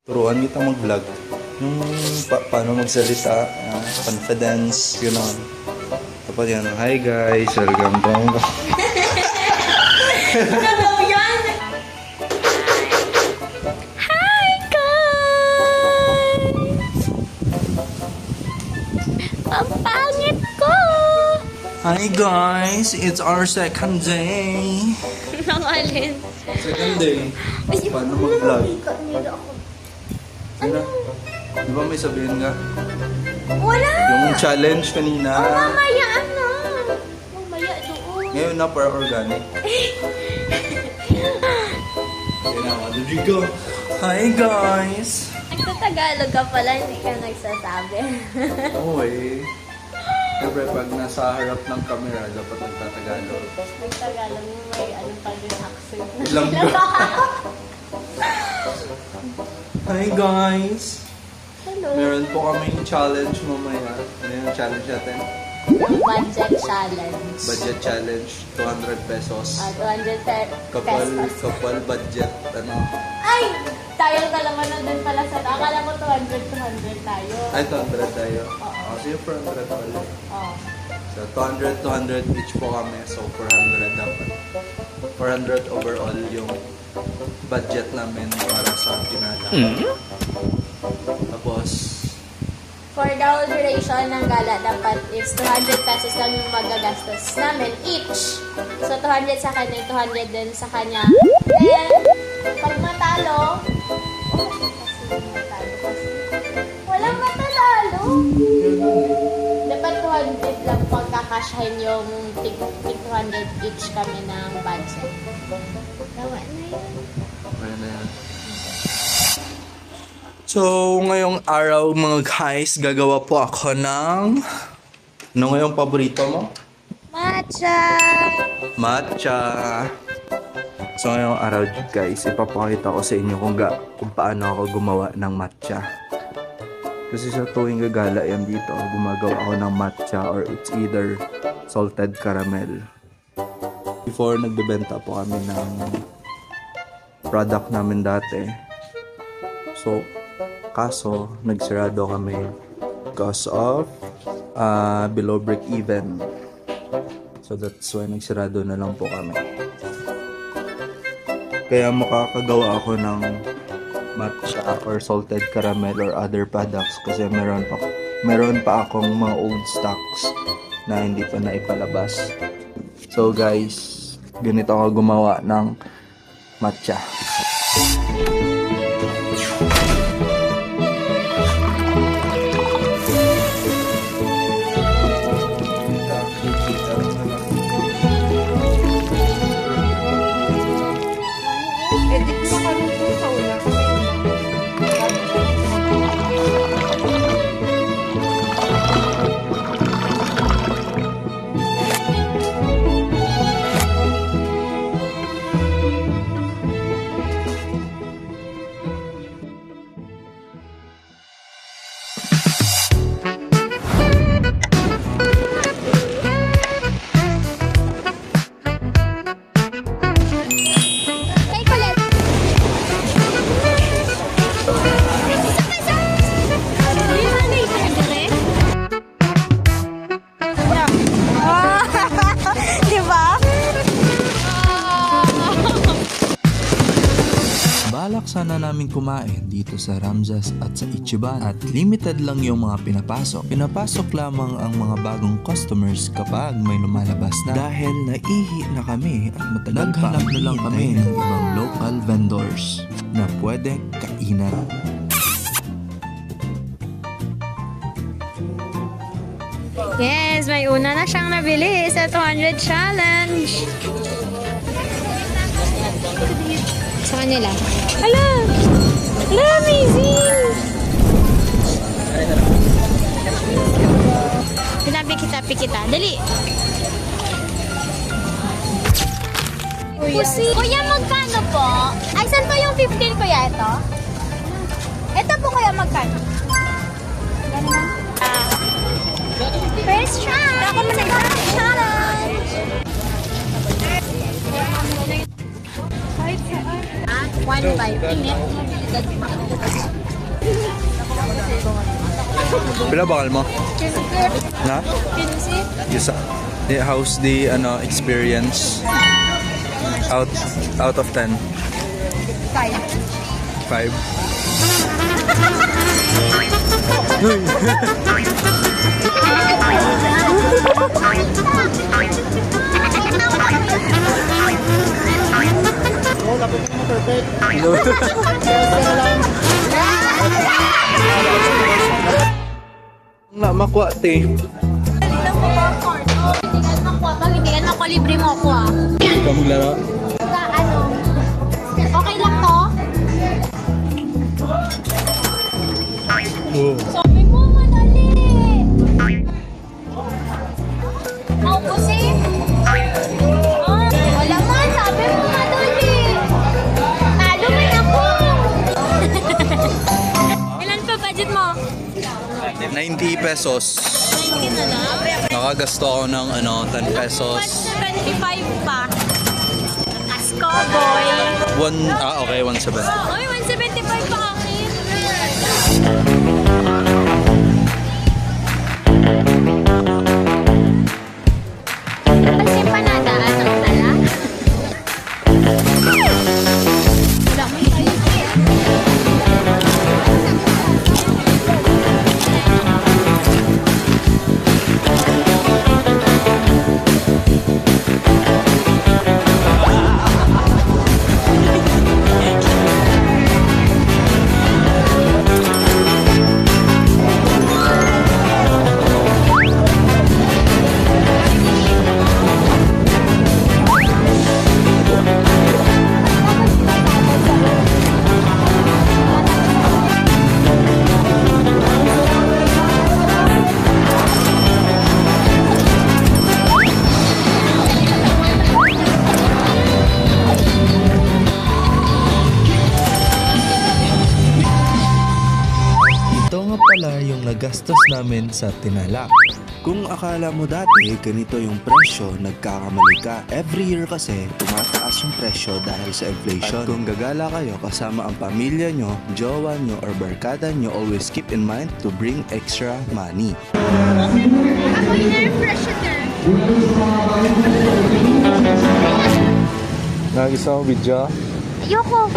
Turuan kita mag-vlog. Yung paano magsalita, confidence, gano'n. Tapos yan, hi guys, welcome to Hello yan! Hi guys! Ang pangit ko! Hi guys, it's our second day. Nakalin. Second day. Paano mag-vlog? Ano? Di ba may sabihin ka? Wala! Yung challenge kanina. Mamaya ano? Mamaya doon. Ngayon na para organic. Ginawa, did you go? Hi guys! Nagtatagalog ka pala, hindi ka nagsasabi. Oo eh. Siyempre pag nasa harap ng camera, dapat nagtatagalog. Nagtagalog mo may ano pa din accent. Ilang Hi guys! Hello. Meron po kaming challenge mamaya. Ano yung challenge natin? Budget challenge. Budget challenge, 200 pesos. 200 pesos. Kapal budget, ano? Ay! Tayong dalawa na din pala sa... Akala ko 200 tayo. Ay, 200 tayo. Oo. Kasi 400 pala. Oo. So, 200 each po kami. So, 400 dapat. 400 overall yung budget namin para sa tinala. Tapos, For the whole duration ng gala, dapat is 200 pesos lang yung magagastos namin each. So, 200 sa kanya, 200 din sa kanya. Then, pag matalo, walang matatalo. Dapat 200 lang pagkakasyahin yung tig 200 each kami ng budget. Tawa na yun. okay na yan. So, ngayong araw mga guys, gagawa po ako ng... Ano ngayong paborito mo? Matcha! Matcha! So, ngayong araw guys, ipapakita ko sa inyo kung paano ako gumawa ng matcha. Kasi sa tuwing gagala yan dito, gumagawa ako ng matcha or it's either salted caramel. Before, nagbebenta po kami ng product namin dati. So, kaso, nagsirado kami because of below break even. So, that's why nagsirado na lang po kami. Kaya makakagawa ako ng matcha or salted caramel or other products kasi meron pa akong mga old stocks na hindi pa naipalabas. So guys, ganito ako gumawa ng matcha. Edit mo ka rin po sa una. Kay Colette. Balak sana namin kumain dito sa Ramzas at sa Ichiban at limited lang yung mga pinapasok. Pinapasok lamang ang mga bagong customers kapag may lumalabas na. Dahil naihi na kami at matagal pa naghanap na lang kami ng ibang local vendors na pwedeng kainan. Yes, may una na siyang nabili sa 200 challenge. Sa kanila. Hala! Hala, amazing! Pinapi kita. Dali! Kuya, magkano po? Ay, saan po yung 15 kuya ito? Ito po kuya, magkano? Ganun. First try! Ako na first challenge! 1.5. Init. Pila bakal mo? 15. Na? 15. Isa. How's the experience? Out of 10. 5. Nga makwate. Hindi ka libre mo ako ah. Ikaw maglaro? Okay lang to? Oo. Sabi mo, madali. Naubusin? Wala man, sabi mo, madali. Talo man ako. Ilan pa budget mo? 90 pesos. 90 na lang. Nakagasto ako ng 10 pesos. 175 pa. Asko, boy. Okay, 1.7. Uy, 175 pa akin. Pansin pa nadaan ng tala? Wala mo kayo. Ito nga pala yung nagastos namin sa tinala. Kung akala mo dati ganito yung presyo, nagkakamali ka. Every year kasi tumataas yung presyo dahil sa inflation. At kung gagala kayo kasama ang pamilya nyo, jowa nyo, or barkada nyo, always keep in mind to bring extra money. Ako yung na-impressioner. Nag-isa video? Ayoko.